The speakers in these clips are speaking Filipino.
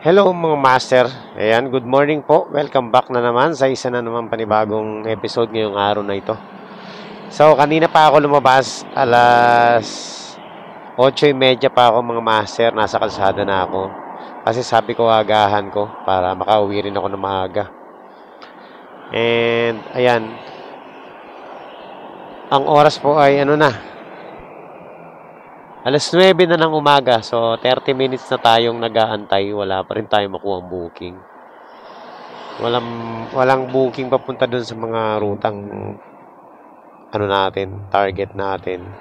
Hello mga master. Ayan, good morning po. Welcome back na naman sa isa na naman panibagong episode ngayong araw na ito. So, kanina pa ako lumabas, alas 8:30 pa ako mga master. Nasa kalsada na ako. Kasi sabi ko agahan ko para makauwi rin ako na maaga. And, ayan. Ang oras po ay alas 9 na ng umaga, so 30 minutes na tayong nag-aantay. Wala pa rin tayong makuha ang booking. Walang booking papunta dun sa mga rutang target natin.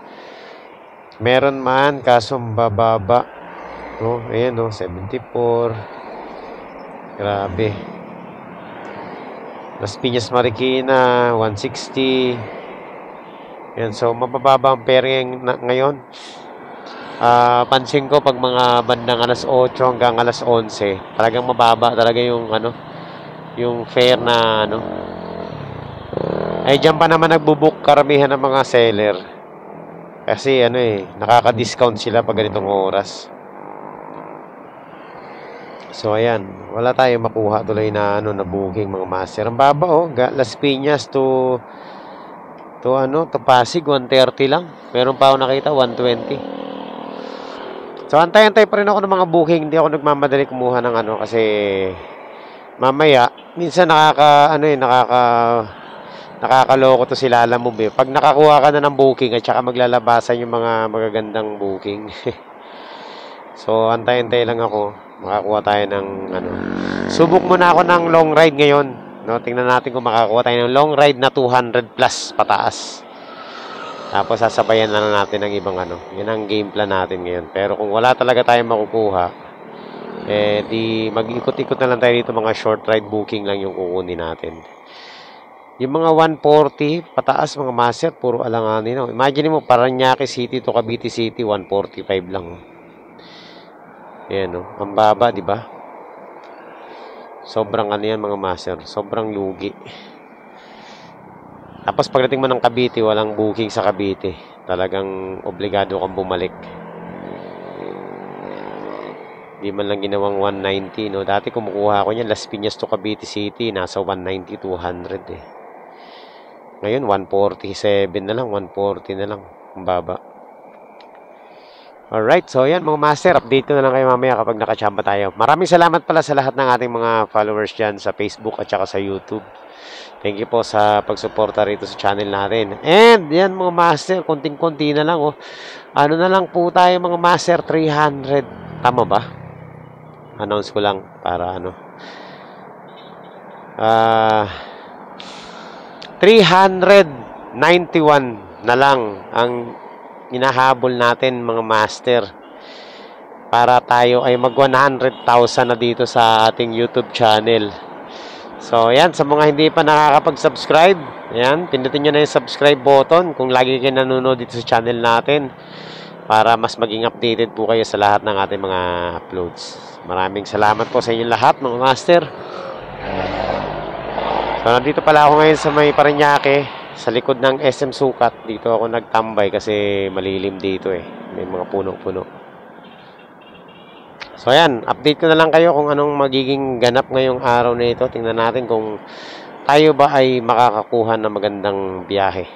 Meron man, kaso bababa. No, ayan 74. Grabe. Las Piñas Marikina, 160. Ayan, so mabababa ang pairing ngayon. Pansin ko pag mga bandang alas 8 hanggang alas 11, talagang mababa talaga yung yung fare na Ay diyan pa naman nagbo-book karamihan ng mga seller. Kasi nakaka-discount sila pag ganitong oras. So ayan, wala tayong makuha tuloy na na booking mga master. Ang baba Las Piñas to Pasig 130 lang. Meron pa ako nakita 120. So, antay-antay pa rin ako ng mga booking. Hindi ako nagmamadali kumuha ng kasi mamaya, minsan nakakaloko to sila, alam mo ba. Pag nakakuha ka na ng booking at saka maglalabasan yung mga magagandang booking. So, antay-antay lang ako. Makakuha tayo ng Subok muna ako ng long ride ngayon. No, tingnan natin kung makakuha tayo ng long ride na 200 plus pataas. Tapos sasabayan na natin ng ibang Yan ang game plan natin ngayon. Pero kung wala talaga tayong makukuha, di mag-ikot-ikot na lang tayo dito, mga short ride booking lang yung kukunin natin. Yung mga 140 pataas mga master, puro alanganin. Imagine mo, Parañaque City to Cavite City, 145 lang. Ayan ang baba, di ba? Sobrang yan mga master, sobrang lugi. Tapos pagdating mo ng Cavite, walang booking sa Cavite. Talagang obligado kang bumalik. Di man lang ginawang 190, no? Dati kumukuha ako niyan, Las Piñas to Cavite City, nasa 190, 200 Ngayon, 147 na lang, 140 na lang. Ang baba. Alright, so yan mga master, update ko na lang kayo mamaya kapag nakachamba tayo. Maraming salamat pala sa lahat ng ating mga followers dyan sa Facebook at saka sa YouTube. Thank you po sa pagsuporta rito sa channel natin. And yan mga master, konting-konti na lang na lang po tayo mga master, 300. Tama ba? Announce ko lang para 391 na lang ang hinahabol natin mga master. Para tayo ay mag 100,000 na dito sa ating YouTube channel. So, yan. Sa mga hindi pa nakakapag-subscribe, yan. Pindutin nyo na yung subscribe button kung lagi kayo nanonood dito sa channel natin para mas maging updated po kayo sa lahat ng ating mga uploads. Maraming salamat po sa inyong lahat, mga master. So, nandito pala ako ngayon sa may Parañaque, sa likod ng SM Sukat. Dito ako nagtambay kasi malilim dito May mga puno-puno. So, ayan. Update ko na lang kayo kung anong magiging ganap ngayong araw na ito. Tingnan natin kung tayo ba ay makakakuha ng magandang biyahe.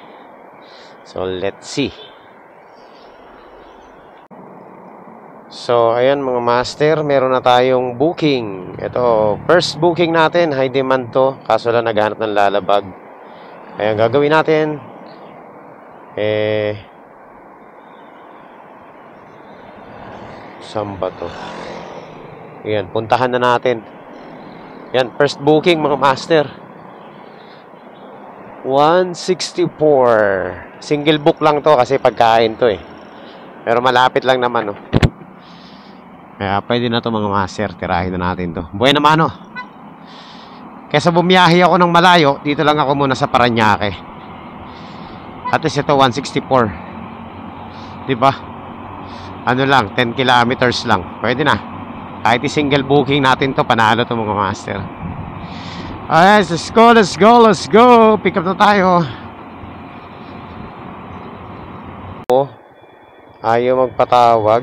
So, let's see. So, ayan mga master. Meron na tayong booking. Ito, first booking natin. High demand to. Kaso lang naghanap ng lalabag. Ayan, gagawin natin. Saan ba to? Ayan, puntahan na natin. Yan, first booking mga master. 164. Single book lang to kasi pagkain to Pero malapit lang naman Kaya pwede na to mga master. Tirahin na natin to. Buhay naman Kesa bumiyahe ako ng malayo, dito lang ako muna sa Parañaque. At least ito 164. Diba? Lang, 10 kilometers lang. Pwede na. Kahit single booking natin to, panalo to mga master. Alright, let's go, let's go, let's go. Pick up na tayo. Ayaw magpatawag.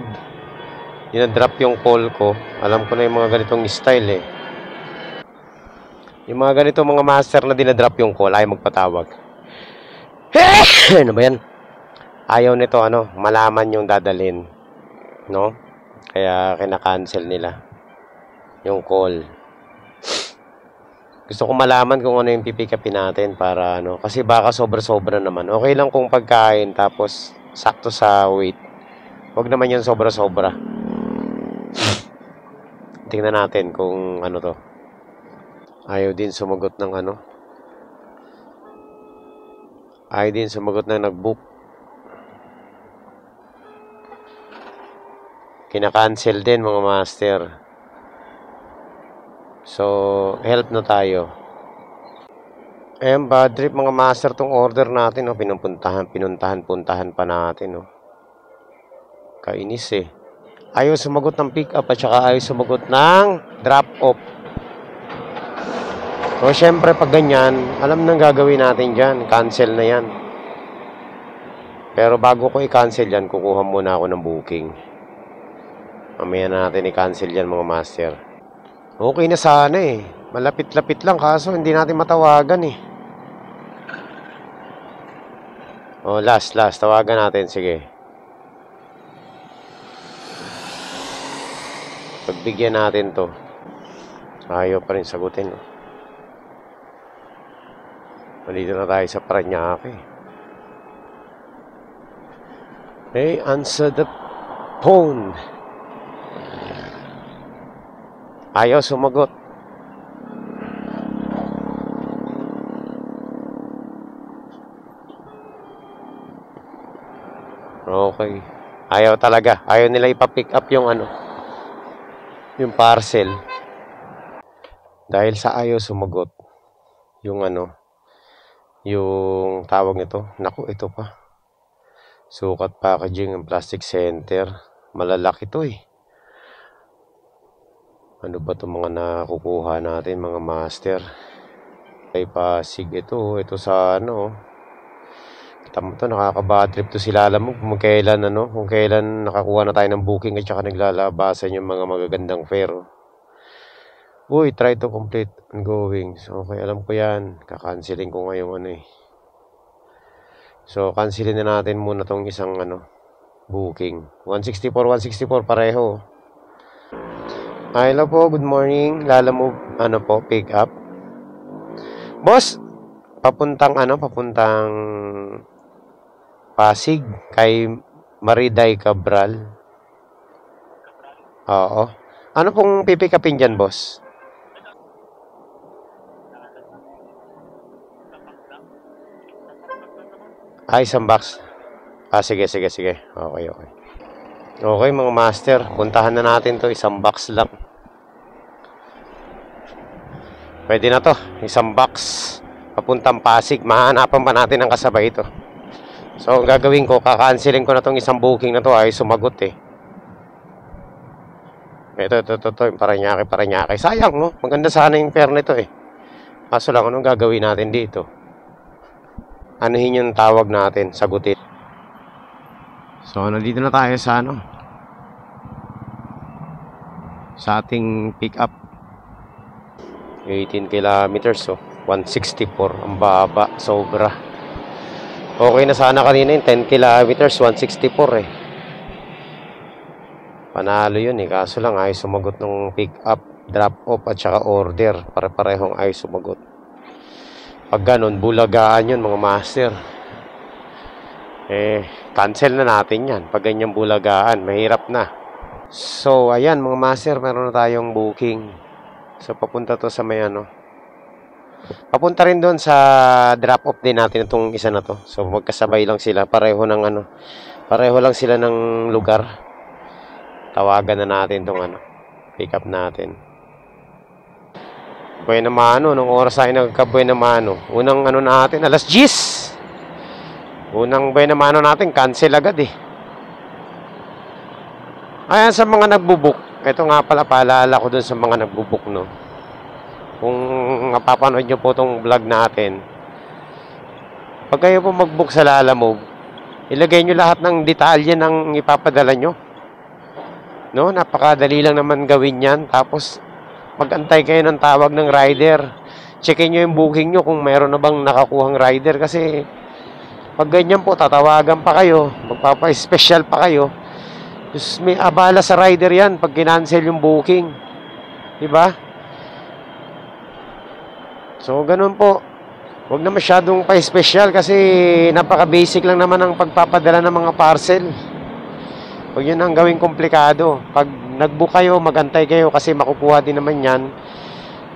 dinadrop yung call ko. Alam ko na yung mga ganitong style eh. Yung mga ganito mga master na dinadrop yung call, ayaw magpatawag. Ano ba yan? Ayaw nito malaman yung dadalhin, no? Kaya kina-cancel nila yung call. Gusto ko malaman kung ano yung pipick upin natin para kasi baka sobra-sobra naman. Okay lang kung pagkain tapos sakto sa weight. Huwag naman yan sobra-sobra. Tingnan natin kung ano to. Ayaw din sumagot ng Ayaw din sumagot na nag-book. Kina-cancel din mga master. So, help na tayo. Bad trip mga master tong order natin, pinuntahan pa natin, Kainis eh. Ayaw sumagot ng pick up at saka ayaw sumagot ng drop off. So, syempre pag ganyan, alam nang gagawin natin dyan. Cancel na yan. Pero bago ko i-cancel yan, kukuha muna ako ng booking. Mamaya na natin i-cancel yan mga master. Okay na sana eh. Malapit-lapit lang kaso hindi natin matawagan eh. Last. Tawagan natin. Sige. Pagbigyan natin to. Ayaw pa rin sagutin. Malito na tayo sa Parañaque. Hey, answer the phone. Ayaw sumagot. Okay. Ayaw talaga. Ayaw nila ipa-pick up yung yung parcel. Dahil sa ayaw sumagot, yung yung tawag nito. Naku, ito pa. Sukat packaging ng plastic center. Malalaki to eh. Ano ba itong mga nakukuha natin mga master? Ay Pasig ito sa kita mo to, nakaka-bad trip to sila. Alam mo kung kailan nakakuha na tayo ng booking at saka naglalabasan yung mga magagandang fare. Uy, try to complete ongoing. So, okay, alam ko yan. Kakansilin ko ngayong So, cancelin na natin muna tong isang booking. 164 pareho. Hello po, good morning. Lalamove, pick up. Boss, papuntang Pasig kay Mariday Cabral. Oo. Ano pong pipick upin dyan, boss? Isang box. Sige. Okay. Okay mga master, puntahan na natin to, isang box lang. Pwede na to, isang box. Papuntang Pasig, mahanapan pa natin ang kasabay ito. So, ang gagawin ko, kakansilin ko na tong isang booking na to, ay sumagot eh. Ito, yung Parañaque. Sayang, no? Maganda sana yung pair nito eh. Kaso lang, anong gagawin natin dito? Anuhin yung tawag natin, sagutin. So, nandito na tayo sa sa ating pick up. 18 kilometers, 164. Ang baba, sobra. Okay na sana kanina yung 10 kilometers, 164 eh. Panalo yun eh. Kaso lang, ay sumagot ng pick up, drop off at saka order. Pare-parehong ay sumagot. Pag ganun, bulagaan yun mga master. Cancel na natin yan. Pag ganyang bulagaan, mahirap na. So, ayan mga master, meron na tayong booking. So, papunta to sa may papunta rin doon sa drop-off din natin itong isa na to. So, magkasabay lang sila. Pareho lang sila ng lugar. Tawagan na natin itong pick up natin. Buena Mano, nung oras tayo nagka-Buena Mano. Unang natin, alas 10. Unang Buena Mano natin, cancel agad eh. Ayan sa mga nagbubuk. Ito nga pala, paalala ko dun sa mga nagbubuk, no. Kung mapapanood nyo po itong vlog natin, pag kayo po mag-book sa Lalamove, ilagay nyo lahat ng detalye ng ipapadala nyo. No, napakadali lang naman gawin yan. Tapos, mag-antay kayo ng tawag ng rider. Checkin nyo yung booking nyo kung meron na bang nakakuhang rider. Kasi, pag ganyan po, tatawagan pa kayo. Magpapa-special pa kayo. Tapos, may abala sa rider yan pag kinancel yung booking. Diba? So, ganun po. Huwag na masyadong pa-special kasi napaka-basic lang naman ang pagpapadala ng mga parcel. Huwag yun ang gawing komplikado. Pag nag-book kayo, mag-antay kayo kasi makukuha din naman yan.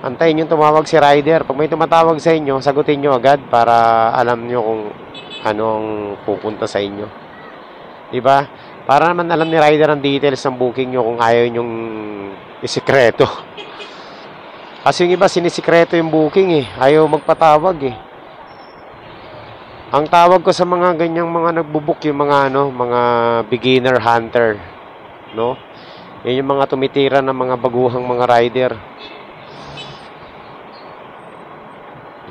Antayin nyo tumawag si rider. Pag may tumatawag sa inyo, sagutin nyo agad para alam nyo kung anong pupunta sa inyo. Diba? Para naman alam ni rider ang details ng booking nyo kung ayaw nyong isikreto. Kasi yung iba sinisikreto yung booking eh. Ayaw magpatawag eh. Ang tawag ko sa mga ganyang mga nagbo-book yung mga mga beginner hunter, no? Yan yung mga tumitira ng mga baguhang mga rider.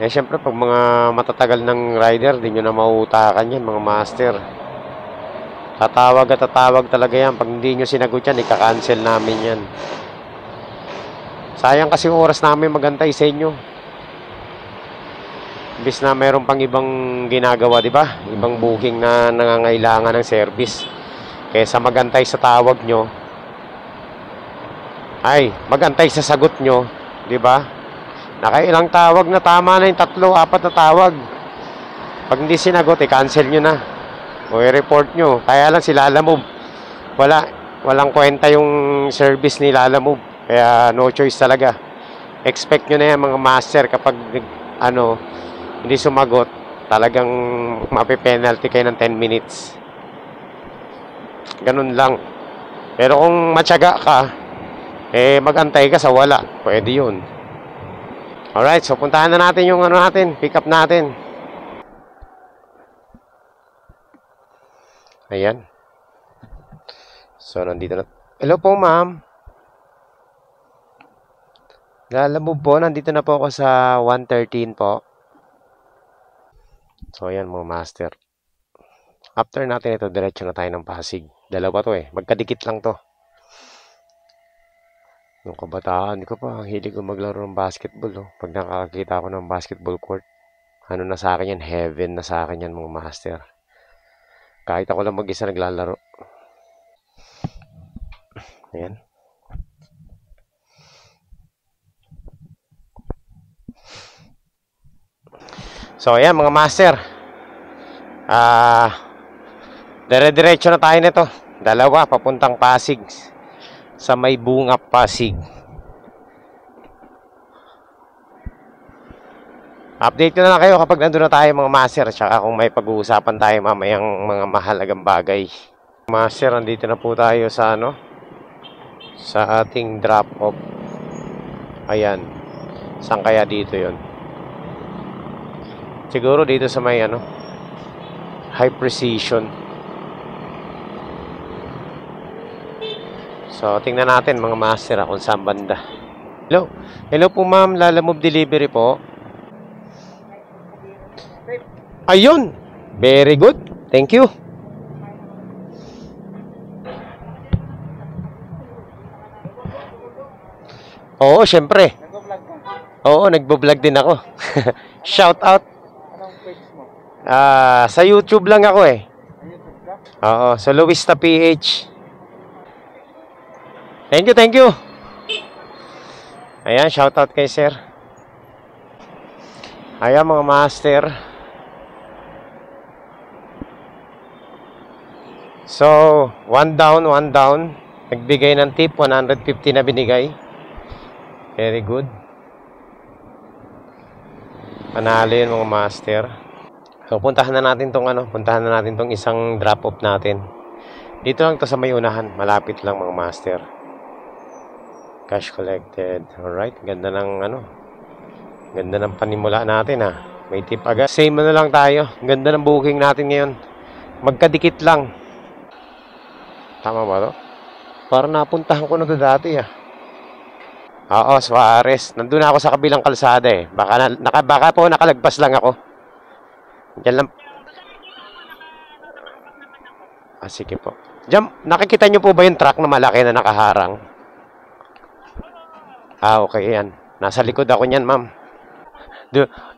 Eh syempre pag mga matatagal ng rider, di nyo na mauutakan yan, mga master. Tatawag at tatawag talaga yan. Pag hindi nyo sinagot yan, ika-cancel namin yan. Sayang kasi oras namin magantay sa inyo. Imbis na mayroon pang ibang ginagawa, di ba? Ibang booking na nangangailangan ng service. Kaysa magantay sa tawag nyo, ay, magantay sa sagot nyo, di ba? Nakailang tawag na, tama na yung 3, 4 na tawag. Pag hindi sinagot, i-cancel nyo na. O i-report nyo. Kaya lang si Lalamove. Walang kwenta yung service ni Lalamove. Kaya no choice talaga. Expect nyo na yan mga master kapag hindi sumagot, talagang mapipenalty kayo ng 10 minutes. Ganun lang. Pero kung matyaga ka, magantay ka sa wala. Pwede yun. Alright, so puntahan na natin yung natin, pick up natin. Ayan. So, nandito na. Hello po, ma'am. Lalamove po, nandito na po ako sa 113 po. So, ayan mga master. After natin ito, diretso na tayo ng Pasig. Dalawa to eh. Magkadikit lang to. Nung kabataan ko pa, hilig ko maglaro ng basketball. Oh. Pag nakakita ako ng basketball court, ano na sa akin yan? Heaven na sa akin yan mga master. Kahit ako lang mag-isa naglalaro. Ayan. So, ayan mga master. Dire-diretso na tayo nito. Dalawa, papuntang Pasig. Sa may bunga Pasig. Update ko na lang kayo kapag nandun na tayo mga master. Tsaka kung may pag-uusapan tayo mamayang mga mahalagang bagay. Master, nandito na po tayo sa sa ating drop-off. Ayan. Saan kaya dito yon? Siguro dito sa may high precision. So, tingnan natin mga master kung saan banda. Hello. Hello po ma'am, Lalamove delivery po. Ayun. Very good. Thank you. Oo, syempre. Oo, nagbo-vlog din ako. Shout out. Sa YouTube lang ako eh. Oo, sa Luista PH. Thank you, thank you. Ayan, shout out kay sir. Ayan mga master. So, one down. Nagbigay ng tip, 150 na binigay. Very good. Panalo yun mga master. So, puntahan na natin tong isang drop-off natin. Dito lang to sa may unahan. Malapit lang mga master. Cash collected. Alright. Ganda ng panimula natin ha. May tip agad. Same na lang tayo. Ganda ng booking natin ngayon. Magkadikit lang. Tama ba to? Parang napuntahan ko na to dati ah. Oo, Suarez. Nandun na ako sa kabilang kalsada eh. Baka po nakalagpas lang ako. Diyan lang. Sige po. Diyan, nakikita nyo po ba yung truck na malaki na nakaharang? Ah, okay, yan. Nasa likod ako niyan, ma'am.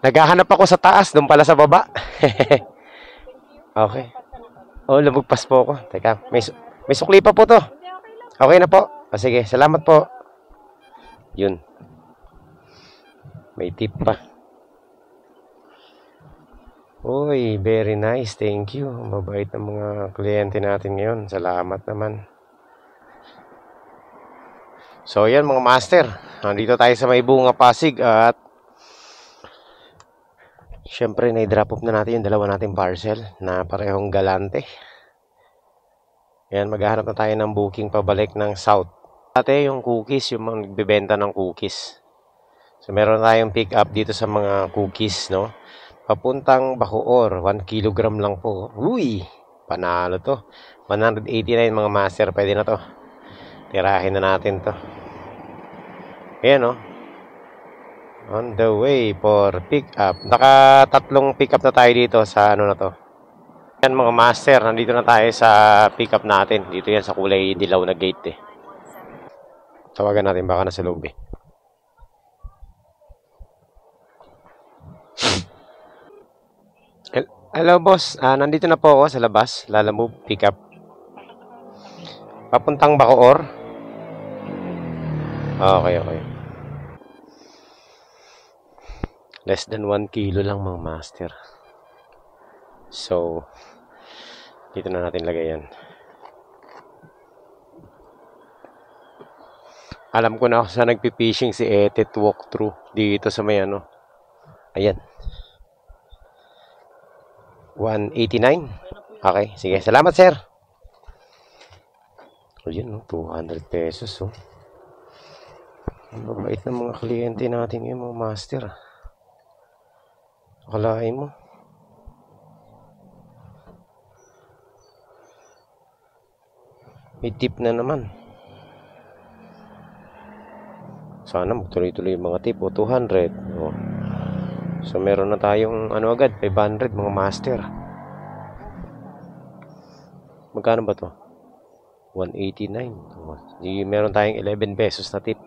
Naghahanap ako sa taas, doon pala sa baba. Okay. Oh, lumagpas po ako. Teka, may sukli pa po to. Okay na po. O, sige, salamat po. Yun. May tip pa. Uy, very nice. Thank you. Mabait ng mga kliyente natin ngayon. Salamat naman. So, yan mga master. Nandito tayo sa May Bunga, Pasig at syempre, na-drop off na natin yung dalawa nating parcel na parehong galante. Yan, maghahanap na tayo ng booking pabalik ng South. Dati yung cookies, yung mga nagbebenta ng cookies. So, meron tayong pick up dito sa mga cookies, no? Papuntang Bacoor, 1 kilogram lang po. Uy, panalo to. 189 mga master, pwede na to. Tirahin na natin to. Ayan, no? On the way for pick up. Naka-tatlong pick up na tayo dito sa ano na to. Yan mga master, nandito na tayo sa pick up natin. Dito yan sa kulay dilaw na gate eh. Tawagan natin, baka nasa loob eh. Hello boss, nandito na po ako sa labas. Lalamove, pick up. Papuntang Bacoor. Okay. Less than 1 kilo lang mga master. So, dito na natin lagay yan. Alam ko na ako sa nagpipishing si Etet walkthrough dito sa may ano. Ayan. 189. Okay, sige. Salamat, sir. Ayan, no? 200 pesos, oh. Ang mabait ng mga kliyente natin ngayon, mga master. Akalain mo. May tip na naman. Sana magtuloy-tuloy yung mga tip, o 200. Oh. So, meron na tayong, ano agad, 500 mga master. Magkano ba to? 189. Oh, meron tayong 11 pesos na tip.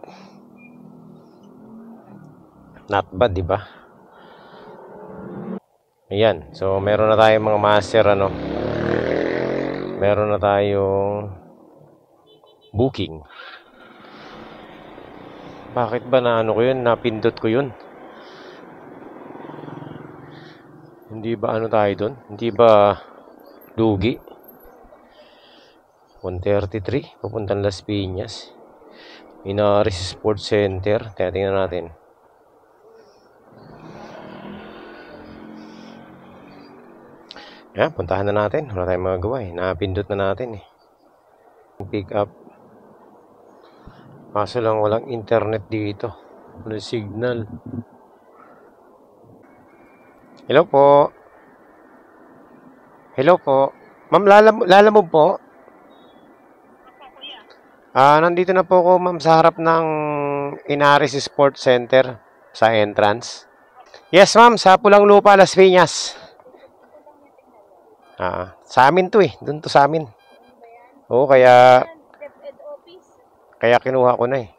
Not bad, di ba? Ayan. So, meron na tayong mga master, ano. Meron na tayong booking. Bakit ba na ano ko yun? Napindot ko yun? Hindi ba ano tayo doon? Hindi ba lugi? 133 papuntang Las Piñas. Inaris Sports Center. Tingnan natin. Yan, puntahan na natin. Wala tayong magagawa eh. Napindot na natin eh. Pick up. Kaso lang walang internet dito. Walang signal. Hello po. Hello po. Ma'am, lalamove po? Nandito na po ako, ma'am, sa harap ng Inaris Sports Center sa entrance. Yes, ma'am, sa Pulang Lupa, Las Piñas. Sa amin to eh. Doon to sa amin. Oo, kaya kinuha ko na eh.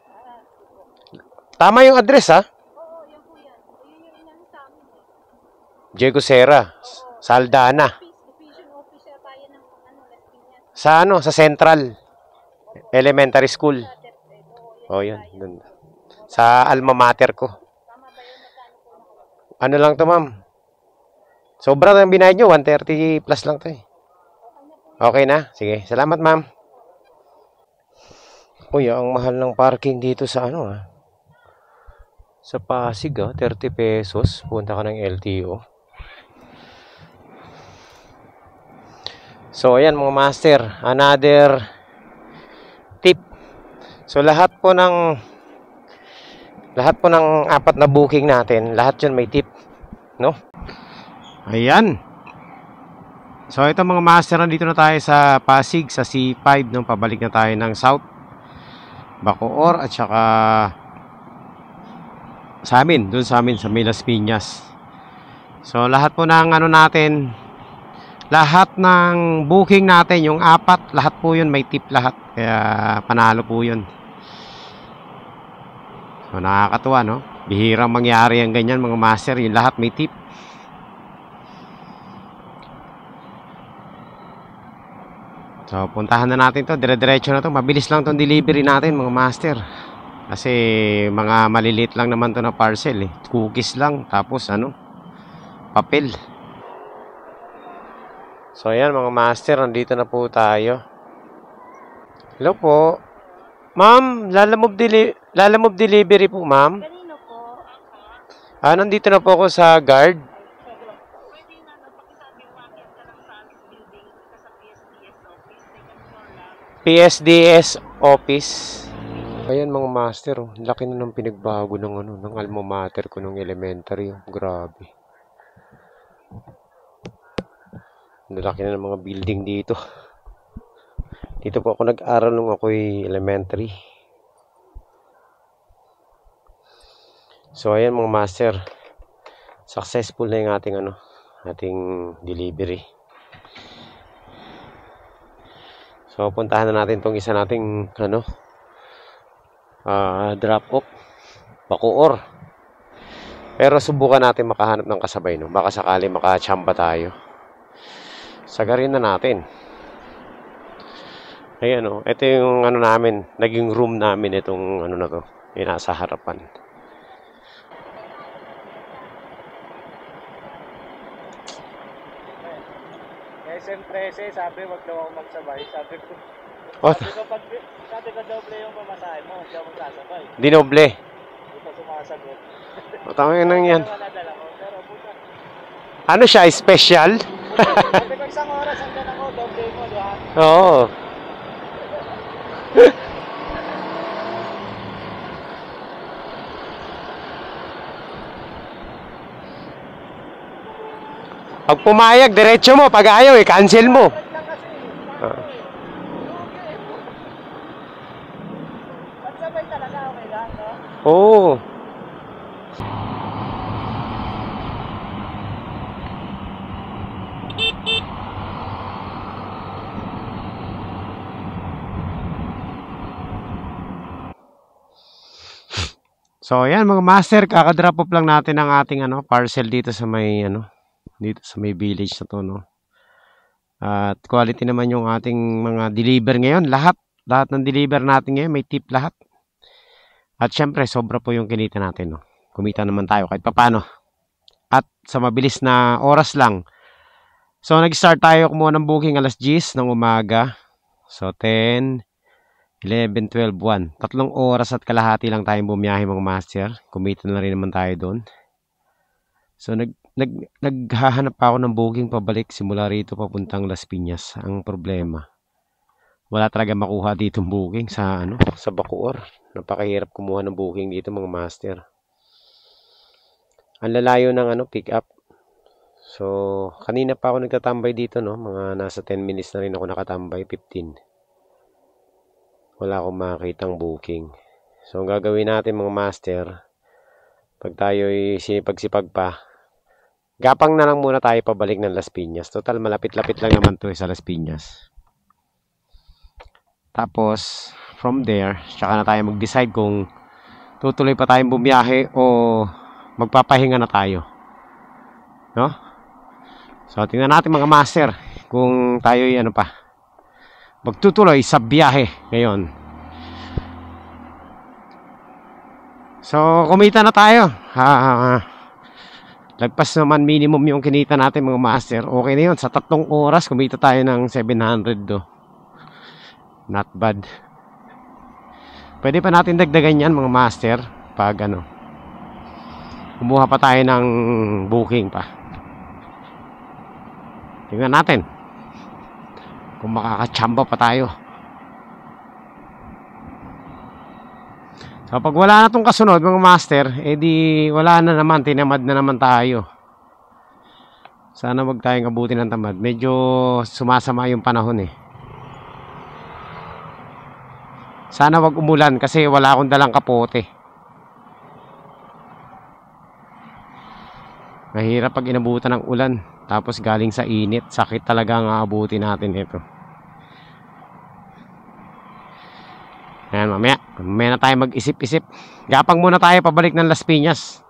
Tama yung address, ha? Diego Serra, Saldana. Sa ano, sa Central Elementary School. Oh, yun. Dun. Sa alma mater ko. Ano lang to, ma'am? Sobra na yung binayad nyo. 130 plus lang to eh. Okay na? Sige. Salamat, ma'am. Uy, ang mahal ng parking dito sa ano, ha? Sa Pasig, 30 pesos. Punta ka ng LTO. So, ayan mga master. Another tip. So, lahat po ng apat na booking natin, lahat yun may tip. No? Ayan. So, ito mga master, nandito na tayo sa Pasig, sa C5, nung pabalik na tayo ng South Bacoor, at saka sa amin, dun sa amin, sa Las Piñas. So, lahat po ng ano natin, lahat ng booking natin, yung apat, lahat po yun may tip lahat. Kaya panalo po yun. So nakakatuwa, no? Bihirang mangyari ang ganyan mga master, yung lahat may tip. So puntahan na natin to, dire-diretso na to. Mabilis lang tong delivery natin mga master. Kasi mga maliliit lang naman to na parcel eh. Cookies lang, tapos ano, papel. So ayan mga master, nandito na po tayo. Hello po. Ma'am, Lalamove delivery po, ma'am. Kanino po? Nandito na po ako sa guard. Pwede na, pakisabi umakyat ka lang sa Alice Building ka sa PSDS office. Second floor lang. PSDS office. Ayan mga master, oh. Laki na ng pinagbago ng ng alma mater ko nung elementary. Oh. Grabe. Laki na ng mga building dito. Dito po ako nag-aral nung ako'y elementary. So ayan mga master, successful na yung ating delivery. So puntahan na natin tong isa nating drop off, Bacoor. Pero subukan natin makahanap ng kasabay, no? Baka sakali makachamba tayo. Sagarin na natin. Ayan, oh. Ito yung namin, naging room namin itong na to. Yung nasa harapan. SM13, sabi wag daw ako magsabay. Sabi ko doble yung pamasahe mo, hindi ako magsasabay. Dinoble. Hindi pa sumasagot. Tama nang yan. Nadala ko, pero puta. Ano siya, special? Sabi ko isang oras hanggang ako, doble mo, di ba? Oo. Pag pumayag, diretso mo. Pag ayaw, cancel mo. Lang kasi, magsabay talaga, okay lang, no? Oo. So, ayan mga master, kakadrop off lang natin ang ating parcel dito sa may dito sa may village na to, no. At quality naman yung ating mga deliver ngayon, lahat ng deliver natin ngayon may tip lahat. At syempre, sobra po yung kinita natin, no. Kumita naman tayo kahit papaano. At sa mabilis na oras lang. So, nag-start tayo kumuha ng booking alas 10 ng umaga. So, 10, 11, 12, 1. 3 oras at kalahati lang tayong bumiyahe mga master. Kumita na rin naman tayo doon. So, naghahanap pa ako ng booking pabalik simula rito papuntang Las Piñas. Ang problema, wala talaga makuha ditong booking sa sa Bacoor. Napakahirap kumuha ng booking dito mga master. Ang lalayo ng pick up. So, kanina pa ako nagtatambay dito, no. Mga nasa 10 minutes na rin ako nakatambay, 15. Wala akong makitang booking. So, ang gagawin natin mga master, pag tayo'y sinipag-sipag pa, gapang na lang muna tayo pabalik ng Las Piñas. Total, malapit-lapit lang naman to sa Las Piñas. Tapos, from there, tsaka na tayo mag-decide kung tutuloy pa tayong bumiyahe o magpapahinga na tayo. No? So, tingnan natin mga master kung tayo'y magtutuloy sa biyahe ngayon. So, kumita na tayo. Lagpas naman minimum yung kinita natin mga master. Okay na yun. Sa 3 oras, kumita tayo ng 700 do. Not bad. Pwede pa natin dagdagan yan mga master. Pag kumuha pa tayo ng booking pa. Tingnan natin kung makakachamba pa tayo. So pag wala na tong kasunod mga master, edi wala na naman, tinamad na naman tayo. Sana wag tayong abutin ng tamad. Medyo sumasama yung panahon eh. Sana wag umulan kasi wala akong dalang kapote. Mahirap pag inabutan ng ulan. Tapos galing sa init. Sakit talaga ang aabuti natin ito. Ayan, mamaya na tayo mag-isip-isip. Gapang muna tayo pabalik ng Las Piñas.